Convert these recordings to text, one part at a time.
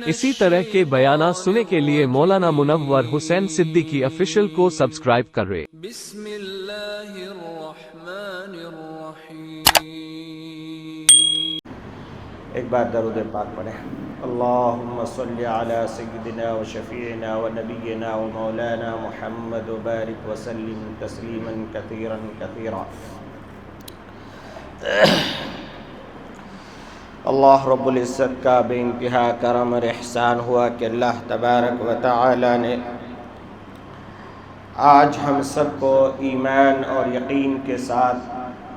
اسی طرح کے بیانات سننے کے لیے مولانا منور حسین صدیقی آفیشیل کو سبسکرائب کریں۔ بسم اللہ الرحمن الرحیم۔ ایک بار درود پاک پڑھیں۔ اللہم صلی علی سیدنا و شفیعنا و نبینا و مولانا محمد و بارک وسلم تسلیما کثیرا کثیرا۔ اللہ رب العزت کا بے انتہا کرم اور احسان ہوا کہ اللہ تبارک و تعالی نے آج ہم سب کو ایمان اور یقین کے ساتھ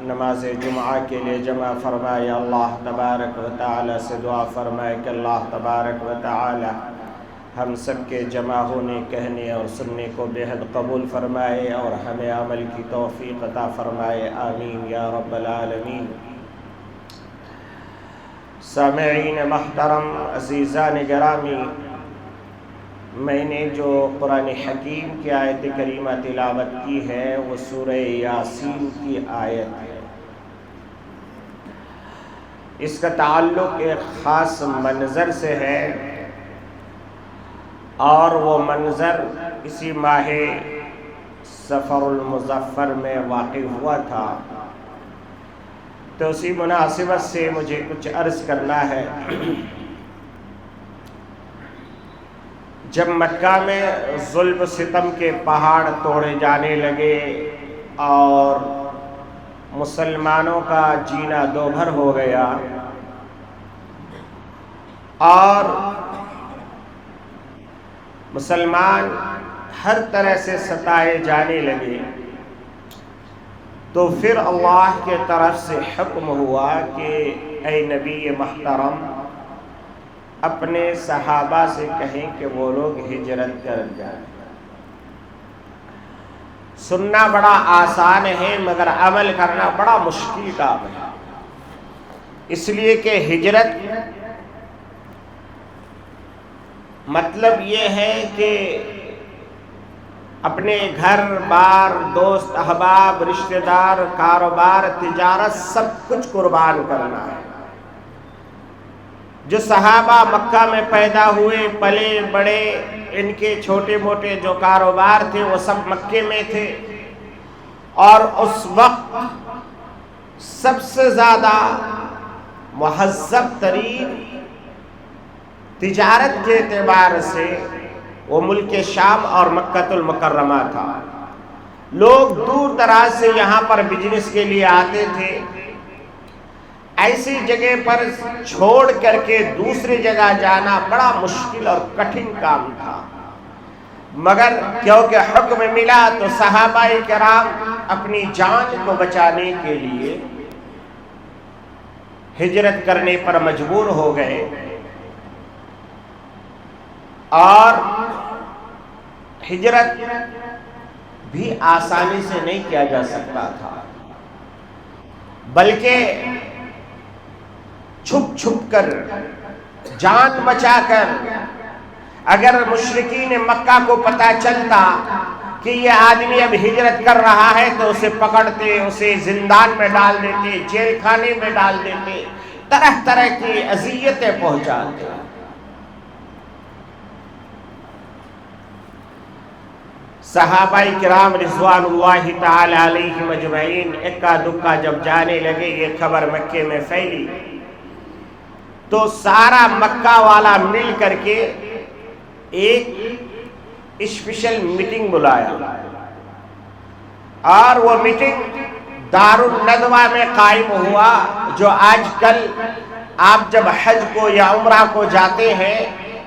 نماز جمعہ کے لیے جمع فرمائے۔ اللہ تبارک و تعالی سے دعا فرمائے کہ اللہ تبارک و تعالی ہم سب کے جمع ہونے، کہنے اور سننے کو بے حد قبول فرمائے اور ہمیں عمل کی توفیق عطا فرمائے، آمین یا رب العالمین۔ سامعین محترم، عزیزان گرامی، میں نے جو قرآن حکیم کی آیت کریمہ تلاوت کی ہے وہ سورہ یاسین کی آیت ہے۔ اس کا تعلق ایک خاص منظر سے ہے اور وہ منظر اسی ماہ صفر المظفر میں واقع ہوا تھا، تو اسی مناسبت سے مجھے کچھ عرض کرنا ہے۔ جب مکہ میں ظلم و ستم کے پہاڑ توڑے جانے لگے اور مسلمانوں کا جینا دوبھر ہو گیا اور مسلمان ہر طرح سے ستائے جانے لگے، تو پھر اللہ کے طرف سے حکم ہوا کہ اے نبی محترم اپنے صحابہ سے کہیں کہ وہ لوگ ہجرت کر جائیں۔ سننا بڑا آسان ہے مگر عمل کرنا بڑا مشکل کام ہے، اس لیے کہ ہجرت مطلب یہ ہے کہ اپنے گھر بار، دوست احباب، رشتہ دار، کاروبار، تجارت سب کچھ قربان کرنا ہے۔ جو صحابہ مکہ میں پیدا ہوئے، پلے بڑے، ان کے چھوٹے موٹے جو کاروبار تھے وہ سب مکے میں تھے، اور اس وقت سب سے زیادہ مہذب ترین تجارت کے اعتبار سے وہ ملک شام اور مکہ المکرمہ تھا۔ لوگ دور دراز سے یہاں پر بزنس کے لیے آتے تھے۔ ایسی جگہ پر چھوڑ کر کے دوسری جگہ جانا بڑا مشکل اور کٹھن کام تھا، مگر کیونکہ حکم ملا تو صحابہ کرام اپنی جان کو بچانے کے لیے ہجرت کرنے پر مجبور ہو گئے، اور ہجرت بھی آسانی سے نہیں کیا جا سکتا تھا، بلکہ چھپ چھپ کر، جان بچا کر۔ اگر مشرکین مکہ کو پتہ چلتا کہ یہ آدمی اب ہجرت کر رہا ہے تو اسے پکڑتے، اسے زندان میں ڈال دیتے، جیل خانے میں ڈال دیتے، طرح طرح کی اذیتیں پہنچاتے۔ صحابہ کرام رضوان اللہ تعالی علیہم اجمعین اکا دکا جب جانے لگے، یہ خبر مکے میں پھیلی تو سارا مکہ والا مل کر کے ایک اسپیشل میٹنگ بلایا، اور وہ میٹنگ دارالندوہ میں قائم ہوا۔ جو آج کل آپ جب حج کو یا عمرہ کو جاتے ہیں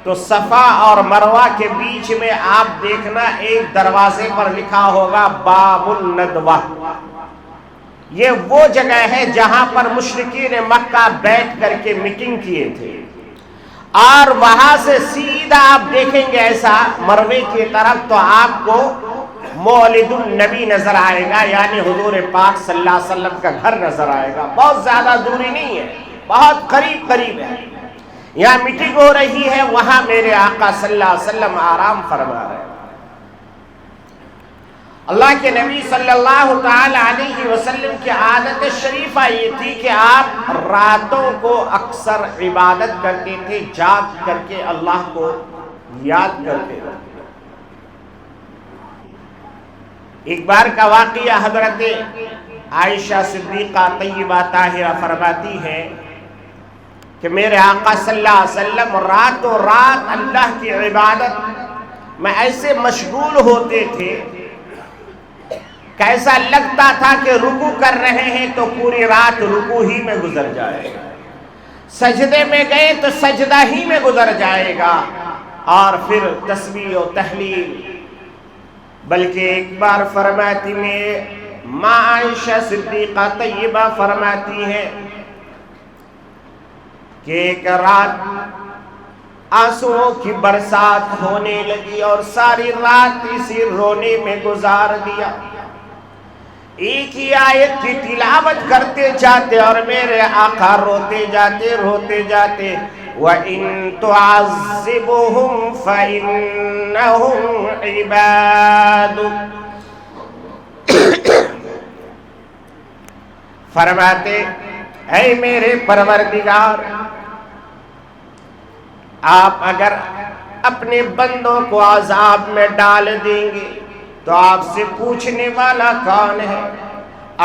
تو صفا اور مروہ کے بیچ میں آپ دیکھنا ایک دروازے پر لکھا ہوگا باب الندوہ۔ یہ وہ جگہ ہے جہاں پر مشرکین مکہ بیٹھ کر کے میٹنگ کیے تھے، اور وہاں سے سیدھا آپ دیکھیں گے ایسا مروے کی طرف تو آپ کو مولد النبی نظر آئے گا، یعنی حضور پاک صلی اللہ علیہ وسلم کا گھر نظر آئے گا۔ بہت زیادہ دوری نہیں ہے، بہت قریب قریب ہے۔ یہاں میٹنگ ہو رہی ہے، وہاں میرے آقا صلی اللہ علیہ وسلم آرام فرما رہے ہیں۔ اللہ کے نبی صلی اللہ تعالی علیہ وسلم کی عادت شریفہ یہ تھی کہ آپ راتوں کو اکثر عبادت کرتے تھے، جاگ کر کے اللہ کو یاد کرتے تھے۔ ایک بار کا واقعہ حضرت عائشہ صدیقہ طیبہ طاہرہ فرماتی ہے کہ میرے آقا صلی اللہ علیہ وسلم راتوں رات اللہ کی عبادت میں ایسے مشغول ہوتے تھے کہ ایسا لگتا تھا کہ رکوع کر رہے ہیں تو پوری رات رکوع ہی میں گزر جائے گا، سجدے میں گئے تو سجدہ ہی میں گزر جائے گا، اور پھر تسبیح و تحلیل۔ بلکہ ایک بار فرماتی میں ماں عائشہ صدیقہ طیبہ فرماتی ہے کہ ایک رات آنسوؤں کی برسات ہونے لگی اور ساری رات اسی رونے میں گزار دیا، ایک ہی آیت کی تلاوت کرتے جاتے اور میرے آقا روتے جاتے وَإِن تُعَذِّبْهُمْ فَإِنَّهُمْ عِبَادُكَ، فرماتے اے میرے پروردگار، آپ اگر اپنے بندوں کو عذاب میں ڈال دیں گے تو آپ سے پوچھنے والا کون ہے؟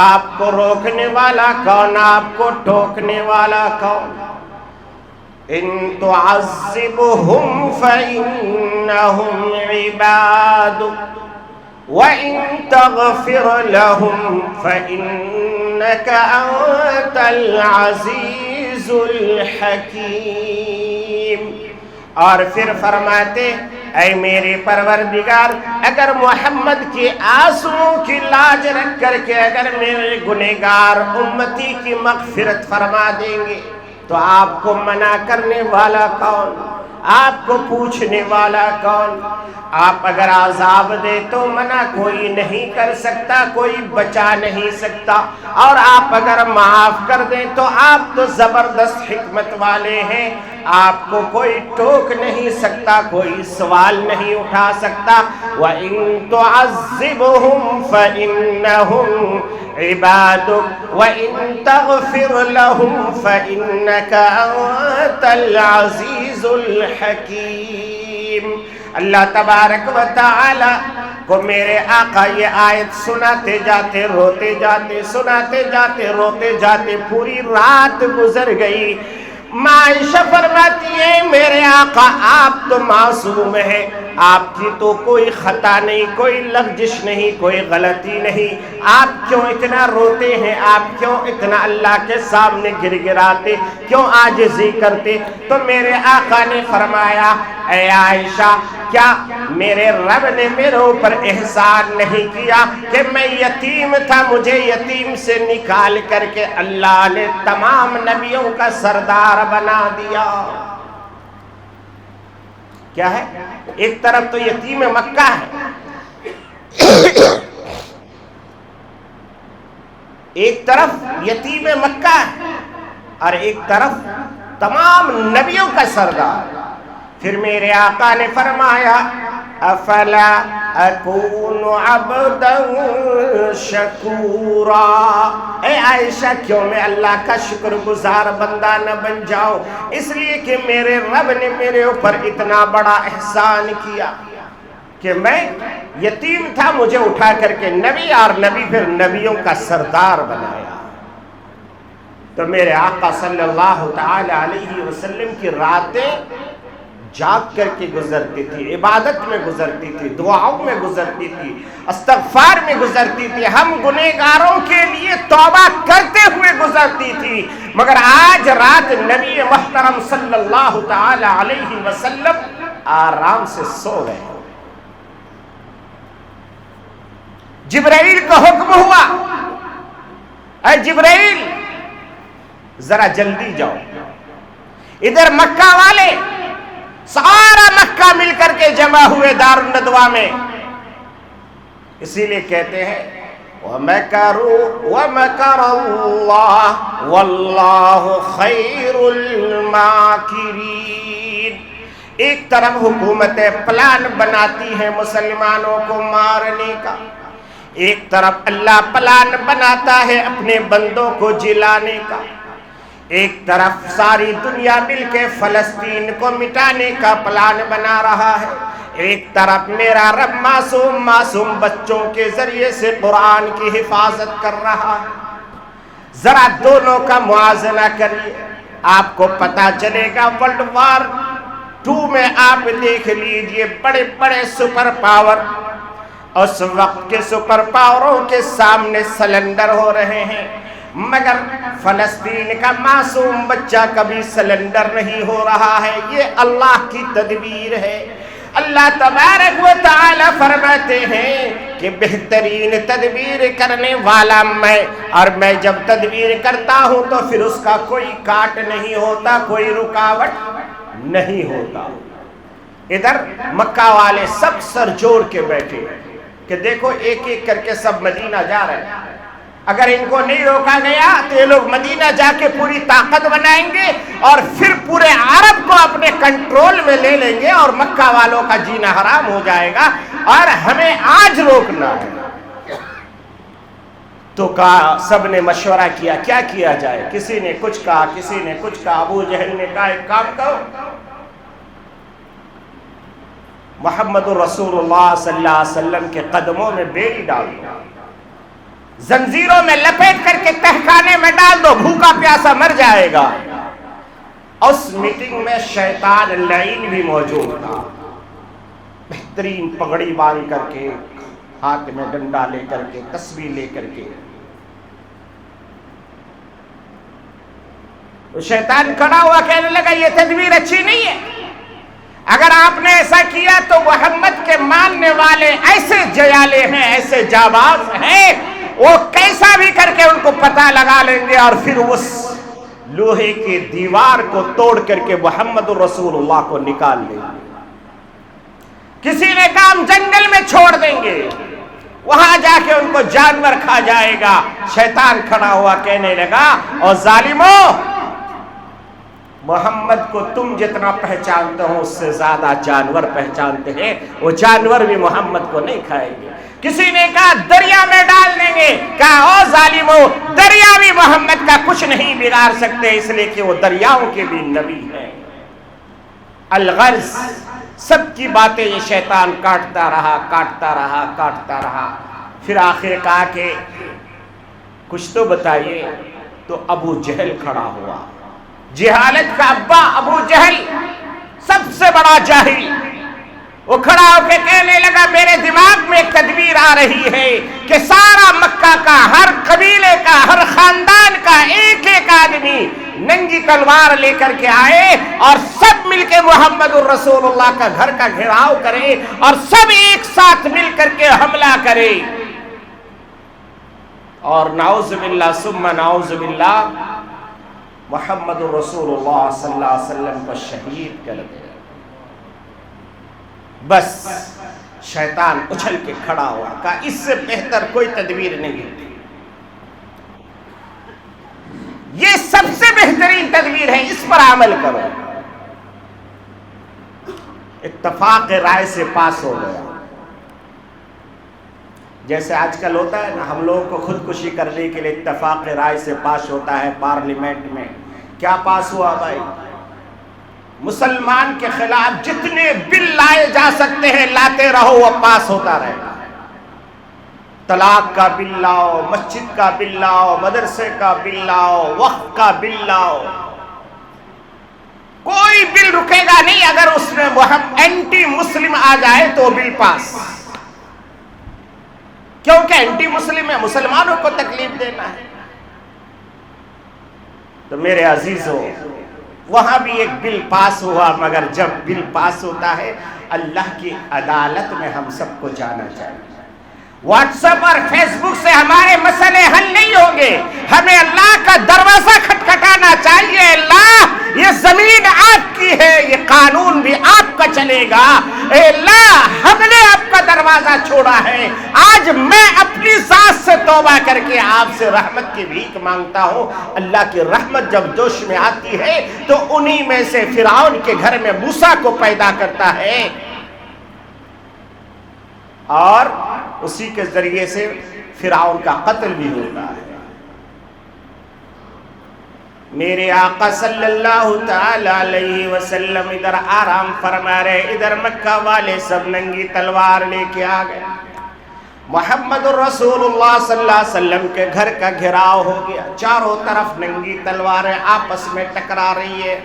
آپ کو روکنے والا کون؟ آپ کو ٹوکنے والا کون؟ ان تعذبهم فإنهم عبادك وإن تغفر لهم فإنك أنت العزيز الحكيم۔ اور پھر فرماتے اے میرے پروردگار، اگر محمد کے آنسوؤں کی لاج رکھ کر کے اگر میرے گنہگار امتی کی مغفرت فرما دیں گے تو آپ کو منع کرنے والا کون؟ آپ کو پوچھنے والا کون؟ آپ اگر عذاب دے تو منع کوئی نہیں کر سکتا، کوئی بچا نہیں سکتا، اور آپ اگر معاف کر دیں تو آپ تو زبردست حکمت والے ہیں، آپ کو کوئی ٹوک نہیں سکتا، کوئی سوال نہیں اٹھا سکتا۔ وَإِن تُعَذِّبْهُمْ فَإِنَّهُمْ عِبَادُكَ وَإِن تَغْفِرْ لَهُمْ فَإِنَّكَ أَنْتَ الْعَزِيزُ الْحَكِيمُ۔ اللہ تبارک و تعالی کو میرے آقا یہ آیت سناتے جاتے روتے جاتے، سناتے جاتے روتے جاتے، پوری رات گزر گئی۔ ماں عائشہ فرماتی ہے میرے آقا آپ تو معصوم ہیں، آپ کی تو کوئی خطا نہیں، کوئی لغزش نہیں، کوئی غلطی نہیں، آپ کیوں اتنا روتے ہیں؟ آپ کیوں اتنا اللہ کے سامنے گر گراتے، کیوں عاجزی کرتے؟ تو میرے آقا نے فرمایا اے عائشہ، کیا میرے رب نے میرے اوپر احسان نہیں کیا کہ میں یتیم تھا، مجھے یتیم سے نکال کر کے اللہ نے تمام نبیوں کا سردار بنا دیا؟ کیا ہے؟ ایک طرف تو یتیم مکہ ہے، ایک طرف یتیم مکہ ہے اور ایک طرف تمام نبیوں کا سردار۔ پھر میرے آقا نے فرمایا افلا اکون عبدا شکورا، اے عائشہ کیوں میں اللہ کا شکر گزار بندہ نہ بن جاؤں؟ اس لیے کہ میرے رب نے میرے اوپر اتنا بڑا احسان کیا کہ میں یتیم تھا، مجھے اٹھا کر کے نبی اور نبی پھر نبیوں کا سردار بنایا۔ تو میرے آقا صلی اللہ تعالی علیہ وسلم کی راتیں جاگ کر کے گزرتی تھی، عبادت میں گزرتی تھی، دعاؤں میں گزرتی تھی، استغفار میں گزرتی تھی، ہم گنہگاروں کے لیے توبہ کرتے ہوئے گزرتی تھی۔ مگر آج رات نبی محترم صلی اللہ تعالی علیہ وسلم آرام سے سو گئے۔ جبرائیل کا حکم ہوا اے جبرائیل ذرا جلدی جاؤ، ادھر مکہ والے سارا مکہ مل کر کے جمع ہوئے دار الندوہ میں، اسی لیے کہتے ہیں وَمَكَرُوا وَمَكَرَ اللَّهُ وَاللَّهُ خَيْرُ الْمَاكِرِينَ۔ ایک طرف حکومتیں پلان بناتی ہیں مسلمانوں کو مارنے کا، ایک طرف اللہ پلان بناتا ہے اپنے بندوں کو جلانے کا، ایک طرف ساری دنیا مل کے فلسطین کو مٹانے کا پلان بنا رہا ہے، ایک طرف میرا رب معصوم بچوں کے ذریعے سے قرآن کی حفاظت کر رہا ہے۔ ذرا دونوں کا موازنہ کریے، آپ کو پتا چلے گا۔ ورلڈ وار 2 میں آپ دیکھ لیجئے بڑے بڑے سپر پاور، اس وقت کے سپر پاوروں کے سامنے سلنڈر ہو رہے ہیں، مگر فلسطین کا معصوم بچہ کبھی سلنڈر نہیں ہو رہا ہے۔ یہ اللہ کی تدبیر ہے۔ اللہ تبارک و تعالی فرماتے ہیں کہ بہترین تدبیر کرنے والا میں، اور میں جب تدبیر کرتا ہوں تو پھر اس کا کوئی کاٹ نہیں ہوتا، کوئی رکاوٹ نہیں ہوتا۔ ادھر مکہ والے سب سر جوڑ کے بیٹھے کہ دیکھو ایک ایک کر کے سب مدینہ جا رہے ہیں، اگر ان کو نہیں روکا گیا تو یہ لوگ مدینہ جا کے پوری طاقت بنائیں گے اور پھر پورے عرب کو اپنے کنٹرول میں لے لیں گے اور مکہ والوں کا جینا حرام ہو جائے گا، اور ہمیں آج روکنا ہے۔ تو کہا، سب نے مشورہ کیا کیا کیا جائے، کسی نے کچھ کہا، کسی نے کچھ کہا۔ ابو جہل نے کہا ایک کام کرو، محمد رسول اللہ صلی اللہ علیہ وسلم کے قدموں میں بیڑی ڈال دو، زنجیروں میں لپیٹ کر کے تہخانے میں ڈال دو، بھوکا پیاسا مر جائے گا۔ اس میٹنگ میں شیطان لعین بھی موجود تھا، بہترین پگڑی باندھ کر کے، ہاتھ میں ڈنڈا لے کر کے، تسبیح لے کر کے۔ شیطان کھڑا ہوا کہنے لگا یہ تدبیر اچھی نہیں ہے، اگر آپ نے ایسا کیا تو محمد کے ماننے والے ایسے جیالے ہیں، ایسے جاباز ہیں، وہ کیسا بھی کر کے ان کو پتہ لگا لیں گے اور پھر اس لوہے کی دیوار کو توڑ کر کے محمد رسول اللہ کو نکال لیں گے۔ کسی نے کہا ہم جنگل میں چھوڑ دیں گے، وہاں جا کے ان کو جانور کھا جائے گا۔ شیطان کھڑا ہوا کہنے لگا، اور ظالموں، محمد کو تم جتنا پہچانتے ہو اس سے زیادہ جانور پہچانتے ہیں، وہ جانور بھی محمد کو نہیں کھائیں گے۔ کسی نے کہا دریا میں ڈال دیں گے، کہا او ظالموں، دریا بھی محمد کا کچھ نہیں بگاڑ سکتے، اس لیے کہ وہ دریاؤں کے بھی نبی ہیں۔ الغرض سب کی باتیں یہ شیطان کاٹتا رہا، پھر آخر کہا کہ کچھ تو بتائیے۔ تو ابو جہل کھڑا ہوا، جہالت کا ابا ابو جہل، سب سے بڑا جاہل، وہ کھڑا ہو کے کہنے لگا میرے دماغ میں ایک تدبیر آ رہی ہے کہ سارا مکہ کا، ہر قبیلے کا، ہر خاندان کا ایک ایک آدمی ننگی تلوار لے کر کے آئے اور سب مل کے محمد الرسول اللہ کا گھر کا گھیراؤ کرے اور سب ایک ساتھ مل کر کے حملہ کرے، اور نعوذ باللہ ثم نعوذ باللہ محمد الرسول اللہ صلی اللہ علیہ وسلم کو شہید کر دے۔ بس شیطان اچھل کے کھڑا ہوا، کہا اس سے بہتر کوئی تدبیر نہیں، یہ سب سے بہترین تدبیر ہے، اس پر عمل کرو۔ اتفاق رائے سے پاس ہو گیا۔ جیسے آج کل ہوتا ہے نا، ہم لوگوں کو خودکشی کرنے کے لیے اتفاق رائے سے پاس ہوتا ہے پارلیمنٹ میں۔ کیا پاس ہوا بھائی؟ مسلمان کے خلاف جتنے بل لائے جا سکتے ہیں لاتے رہو، وہ پاس ہوتا رہے گا۔ طلاق کا بل لاؤ، مسجد کا بل لاؤ، مدرسے کا بل لاؤ، وقف کا بل لاؤ، کوئی بل رکے گا نہیں۔ اگر اس میں اینٹی مسلم آ جائے تو بل پاس، کیونکہ اینٹی مسلم ہے، مسلمانوں کو تکلیف دینا ہے۔ تو میرے عزیزوں، وہاں بھی ایک بل پاس ہوا، مگر جب بل پاس ہوتا ہے اللہ کی عدالت میں ہم سب کو جانا چاہیے۔ واٹس ایپ اور فیس بک سے ہمارے مسئلے حل نہیں ہوں گے، ہمیں اللہ کا دروازہ کھٹکھٹانا چاہیے۔ اللہ، یہ زمین آپ کی ہے، یہ قانون بھی آپ کا چلے گا۔ اے اللہ، ہم نے آپ کا دروازہ چھوڑا ہے، آج میں اپنی ذات سے توبہ کر کے آپ سے رحمت کی بھیک مانگتا ہوں۔ اللہ کی رحمت جب جوش میں آتی ہے تو انہی میں سے فرعون کے گھر میں موسیٰ کو پیدا کرتا ہے، اور اسی کے ذریعے سے فرعون کا قتل بھی ہوتا ہے۔ میرے آقا صلی اللہ تعالی علیہ وسلم ادھر آرام فرما رہے، ادھر مکہ والے سب ننگی تلوار لے کے آ گئے۔ محمد الرسول اللہ صلی اللہ علیہ وسلم کے گھر کا گھراؤ ہو گیا، چاروں طرف ننگی تلواریں آپس میں ٹکرا رہی ہے،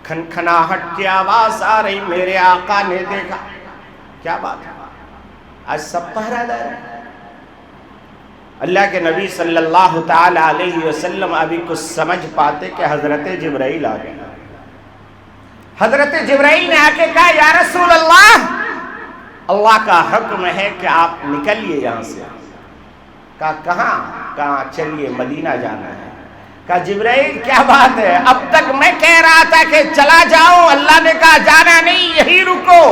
کھنکھناہٹ کی آواز آ رہی۔ میرے آقا نے دیکھا، کیا بات ہے، آج سب پہرا دار ہے۔ اللہ کے نبی صلی اللہ تعالی علیہ وسلم ابھی کچھ سمجھ پاتے کہ حضرت جبرائیل آ گئے۔ حضرت جبرائیل نے آ کے کہا، یا رسول اللہ، اللہ کا حکم ہے کہ آپ نکلیے یہاں سے۔ کہا کہاں؟ کہا چلیے مدینہ جانا ہے۔ کہا جبرائیل کیا بات ہے، اب تک میں کہہ رہا تھا کہ چلا جاؤں، اللہ نے کہا جانا نہیں، یہی رکو،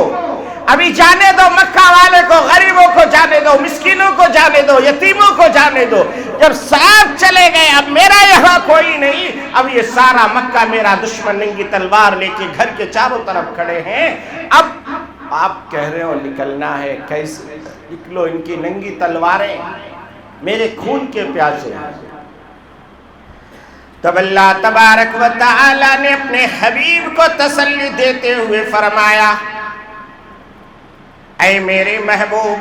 ابھی جانے دو مکہ والے کو، غریبوں کو جانے دو، مسکینوں کو جانے دو، یتیموں کو جانے دو۔ جب سب چلے گئے، اب میرا یہاں کوئی نہیں، اب یہ سارا مکہ میرا دشمن ننگی تلوار لے کے گھر کے چاروں طرف کھڑے ہیں، اب آپ کہہ رہے ہو نکلنا ہے، کیسے نکلو، ان کی ننگی تلواریں میرے خون کے پیاسے ہیں۔ تب اللہ تبارک و تعالی نے اپنے حبیب کو تسلی دیتے ہوئے فرمایا، اے میرے محبوب،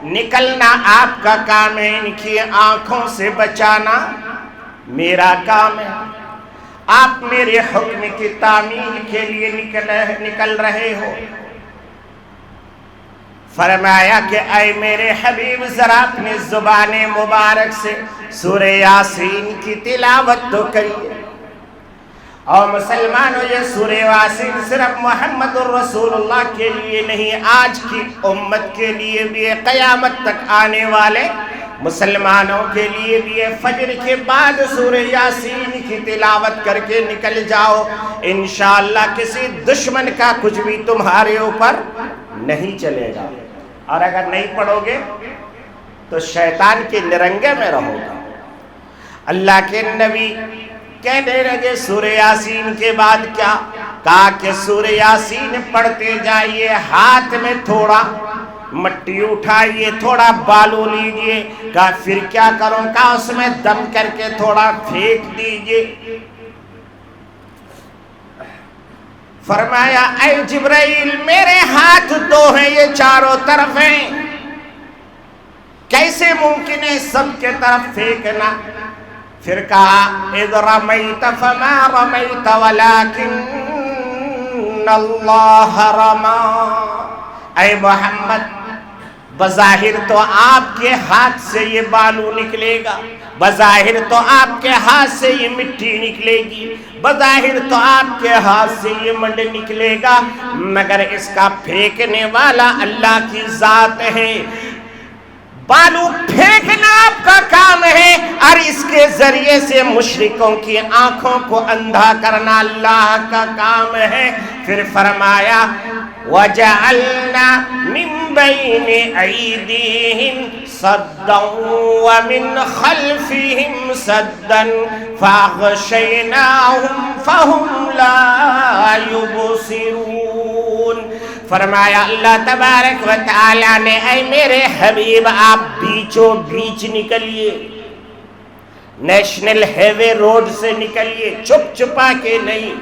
نکلنا آپ کا کام ہے، ان کی آنکھوں سے بچانا میرا کام ہے۔ آپ میرے حکم کی تعمیل کے لیے نکل رہے ہو۔ فرمایا کہ اے میرے حبیب، ذرا اپنی زبان مبارک سے سورہ یاسین کی تلاوت تو کریے۔ اور مسلمانوں، یہ سورہ یاسین صرف محمد الرسول اللہ کے لیے نہیں، آج کی امت کے لیے بھی ہے، قیامت تک آنے والے مسلمانوں کے لیے بھی ہے۔ فجر کے بعد سورہ یاسین کی تلاوت کر کے نکل جاؤ، انشاءاللہ کسی دشمن کا کچھ بھی تمہارے اوپر نہیں چلے گا، اور اگر نہیں پڑھو گے تو شیطان کے نرنگے میں رہو گا۔ اللہ کے نبی کہنے لگے سورہ یاسین کے بعد کیا؟ کہا کہ سورہ یاسین پڑھتے جائیے، ہاتھ میں تھوڑا مٹی اٹھائیے، تھوڑا بالو لیجئے۔ کہا پھر کیا کروں؟ کہا اس میں دم کر کے تھوڑا پھینک دیجئے۔ فرمایا اے جبرائیل، میرے ہاتھ دو ہیں، یہ چاروں طرف ہیں، کیسے ممکن ہے سب کے طرف پھینکنا؟ پھر کہا اذ رمیت فما رمیت ولکن اللہ رما۔ اے محمد، بظاہر تو آپ کے ہاتھ سے یہ بالو نکلے گا، بظاہر تو آپ کے ہاتھ سے یہ مٹی نکلے گی، بظاہر تو آپ کے ہاتھ سے یہ منڈ نکلے گا، مگر اس کا پھینکنے والا اللہ کی ذات ہے۔ بالو پھینکنا آپ کا کام ہے، اور اس کے ذریعے سے مشرکوں کی آنکھوں کو اندھا کرنا اللہ کا کام ہے۔ پھر فرمایا وَجَعَلْنَا مِن بَيْنِ أَيْدِيهِمْ صَدًّا وَمِنْ خَلْفِهِمْ صَدًّا فَأَغْشَيْنَاهُمْ فَهُمْ لَا يُبْصِرُونَ۔ فرمایا اللہ تبارک و تعالی نے، اے میرے حبیب، آپ بیچوں بیچ نکلیے، نیشنل ہائی وے روڈ سے نکلیے، چھپ چھپا کے نہیں۔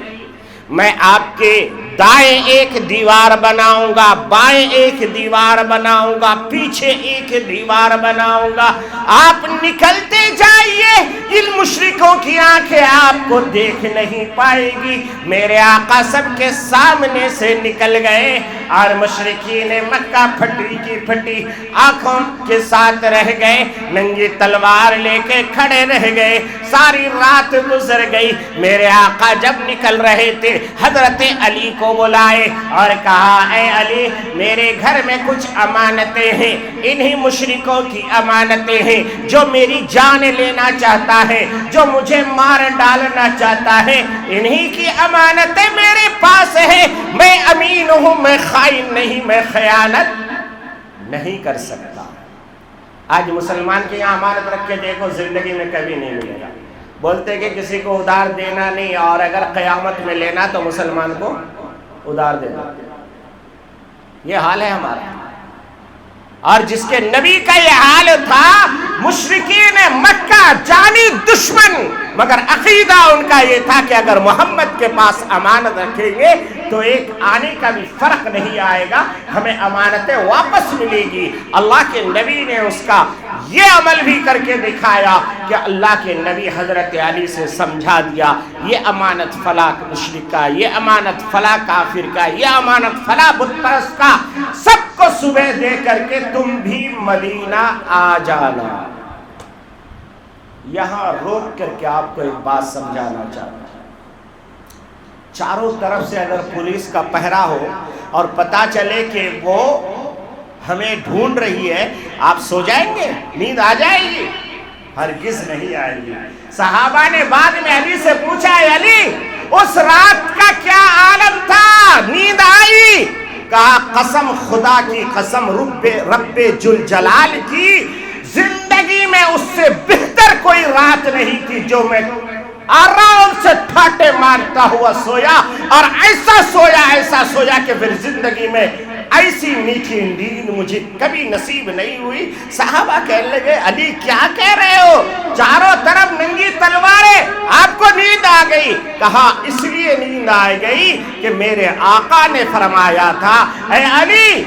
میں آپ کے دائیں ایک دیوار بناؤں گا، بائیں ایک دیوار بناؤں گا، پیچھے ایک دیوار بناؤں گا، آپ نکلتے جائیے، ان مشرکوں کی آنکھیں آپ کو دیکھ نہیں پائے گی۔ میرے آقا سب کے سامنے سے نکل گئے، اور مشرکین مکہ پھٹی کی پھٹی آنکھوں کے ساتھ رہ گئے، ننگی تلوار لے کے کھڑے رہ گئے۔ ساری رات گزر گئی، میرے آقا جب نکل رہے تھے حضرت علی کو بلائے اور کہا اے علی، میرے گھر میں کچھ امانتیں ہیں، انہی مشرکوں کی امانتیں ہیں، جو میری جان لینا چاہتا ہے، جو مجھے مار ڈالنا چاہتا ہے، انہی کی امانتیں میرے پاس ہیں، میں امین ہوں، میں خائن نہیں، میں خیانت نہیں کر سکتا۔ آج مسلمان کی یہاں امانت رکھ کے دیکھو، زندگی میں کبھی نہیں ملے گا۔ بولتے کہ کسی کو ادھار دینا نہیں، اور اگر قیامت میں لینا تو مسلمان کو ادھار دینا۔ یہ حال ہے ہمارا۔ اور جس کے نبی کا یہ حال تھا، مشرکین مکہ جانی دشمن، مگر عقیدہ ان کا یہ تھا کہ اگر محمد کے پاس امانت رکھیں گے تو ایک آنے کا بھی فرق نہیں آئے گا، ہمیں امانتیں واپس ملے گی۔ اللہ کے نبی نے اس کا یہ عمل بھی کر کے دکھایا کہ اللہ کے نبی حضرت علی سے سمجھا دیا، یہ امانت فلاں مشرک کا، یہ امانت فلاں کافر کا، یہ امانت فلاں بت پرست کا، سب کو صبح دے کر کے تم بھی مدینہ آ جانا۔ یہاں روک کر کے آپ کو ایک بات سمجھانا چاہتا ہوں، چاروں طرف سے اگر پولیس کا پہرا ہو اور پتا چلے کہ وہ ہمیں ڈھونڈ رہی ہے، آپ سو جائیں گے؟ نیند آ جائے گی؟ ہرگز نہیں آئے گی۔ صحابہ نے بعد میں علی سے پوچھا، علی اس رات کا کیا عالم تھا، نیند آئی؟ کہا قسم خدا کی قسم، رب جل جلال کی، زندگی میں اس سے بہتر کوئی رات نہیں تھی جو میں آرام سے ٹھاٹے مارتا ہوا سویا، اور ایسا سویا کہ پھر زندگی میں ایسی میٹھی نیند مجھے کبھی نصیب نہیں ہوئی۔ صحابہ کہنے لگے، علی کیا کہہ رہے ہو، چاروں طرف ننگی تلواریں، آپ کو نیند آ گئی؟ کہا اس لیے نیند آ گئی کہ میرے آقا نے فرمایا تھا، اے علی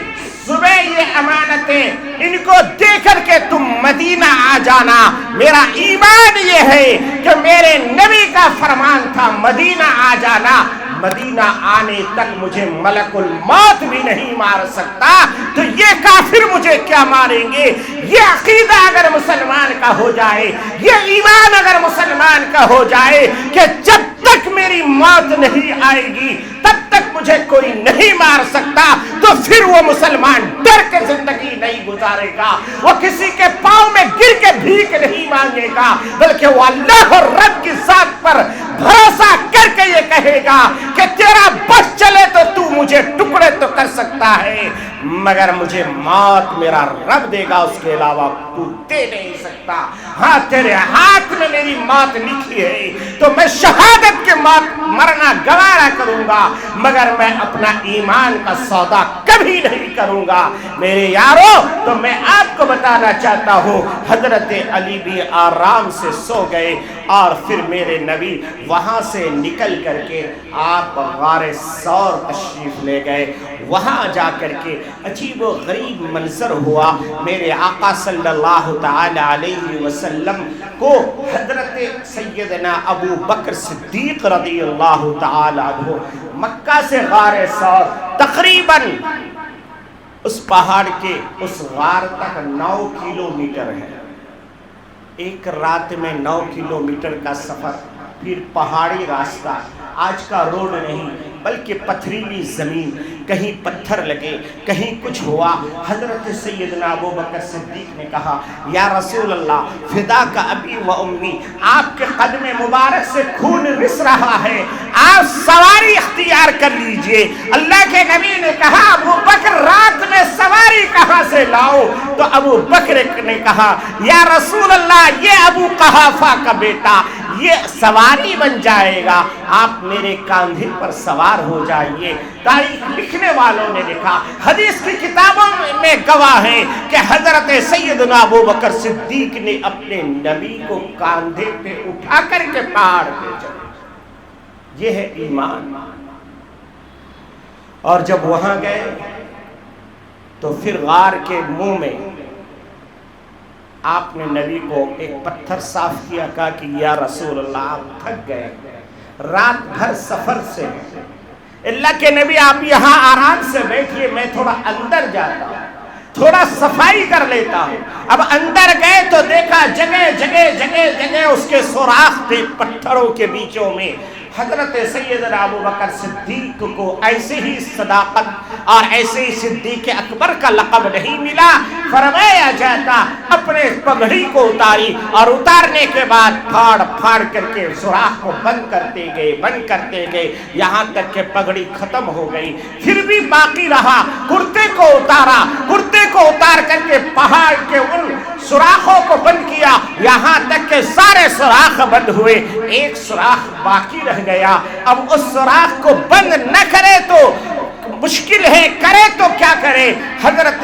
صبح یہ امانتیں ان کو دے کر کے تم مدینہ آ جانا۔ میرا ایمان یہ ہے کہ میرے نبی کا فرمان تھا مدینہ آ جانا، مدینہ آنے تک مجھے ملک الموت بھی نہیں مار سکتا، تو یہ کافر مجھے کیا ماریں گے؟ یہ عقیدہ اگر مسلمان کا ہو جائے، یہ ایمان اگر مسلمان کا ہو جائے کہ جب تک میری موت نہیں آئے گی تب تک مجھے کوئی نہیں مار سکتا، تو پھر وہ مسلمان ڈر کے زندگی نہیں گزارے گا، وہ کسی کے پاؤں میں گر کے بھیک نہیں مانگے گا، بلکہ وہ اللہ اور رب کی ذات پر بھروسہ کر کے یہ کہے گا کہ تیرا بس چلے تو تو مجھے ٹکڑے تو کر سکتا ہے، مگر مجھے موت میرا رب دے گا، اس کے علاوہ تو دے نہیں سکتا۔ ہاں تیرے ہاتھ میں میری موت لکھی ہے تو میں شہادت کے موت مرنا گوارا کروں گا، مگر میں اپنا ایمان کا سودا کبھی نہیں کروں گا۔ میرے یارو، تو میں آپ کو بتانا چاہتا ہوں، حضرت علی بھی آرام سے سو گئے، اور پھر میرے نبی وہاں سے نکل کر کے آپ غار ثور تشریف لے گئے۔ وہاں جا کر کے عجیب و غریب منظر ہوا، میرے آقا صلی اللہ تعالی علیہ وسلم کو حضرت سیدنا ابو بکر صدیق رضی اللہ تعالی عنہ مکہ سے غار ثور تقریباً اس پہاڑ کے اس غار تک 9 کلومیٹر ہے، ایک رات میں 9 کلومیٹر کا سفر، پھر پہاڑی راستہ، آج کا روڈ نہیں بلکہ پتھریلی زمین، کہیں پتھر لگے، کہیں کچھ ہوا۔ حضرت سیدنا ابو بکر صدیق نے کہا، یا رسول اللہ فدا کا ابی و امی، آپ کے قدم مبارک سے خون رس رہا ہے، آپ سواری اختیار کر لیجئے۔ اللہ کے نبی نے کہا، ابو بکر رات میں سواری کہاں سے لاؤ؟ تو ابو بکر نے کہا، یا رسول اللہ یہ ابو قحافہ کا بیٹا یہ سواری بن جائے گا، آپ میرے کاندھے پر سوار ہو جائیے۔ تاریخ لکھنے والوں نے لکھا، حدیث کی کتابوں میں گواہ ہے کہ حضرت سیدنا ابو بکر صدیق نے اپنے نبی کو کاندھے پہ اٹھا کر کے پہاڑ پہ چڑھے۔ یہ ہے ایمان۔ اور جب وہاں گئے تو پھر غار کے منہ میں آپ نے نبی کو ایک پتھر صاف کیا، کہا کہ یا رسول اللہ آپ تھک گئے، رات بھر سفر سے، اللہ کے نبی آپ یہاں آرام سے بیٹھیے، میں تھوڑا اندر جاتا ہوں، تھوڑا صفائی کر لیتا ہوں۔ اب اندر گئے تو دیکھا جگہ جگہ اس کے سوراخ تھے پتھروں کے بیچوں میں۔ حضرت سیدنا ابو بکر صدیق کو ایسے ہی صداقت اور ایسے ہی صدیق اکبر کا لقب نہیں ملا، فرمایا جاتا اپنے پگڑی کو اتاری، اور اتارنے کے بعد پھاڑ کر کے سوراخ کو بند کرتے گئے یہاں تک کہ پگڑی ختم ہو گئی۔ پھر بھی باقی رہا، کرتے کو اتار کر کے پہاڑ کے ان سوراخوں کو بند کیا، یہاں تک کہ سارے سوراخ بند ہوئے، ایک سوراخ باقی رہ گیا۔ اب اس سوراخ کو بند نہ کرے تو مشکل ہے، کرے تو کیا کرے؟ حضرت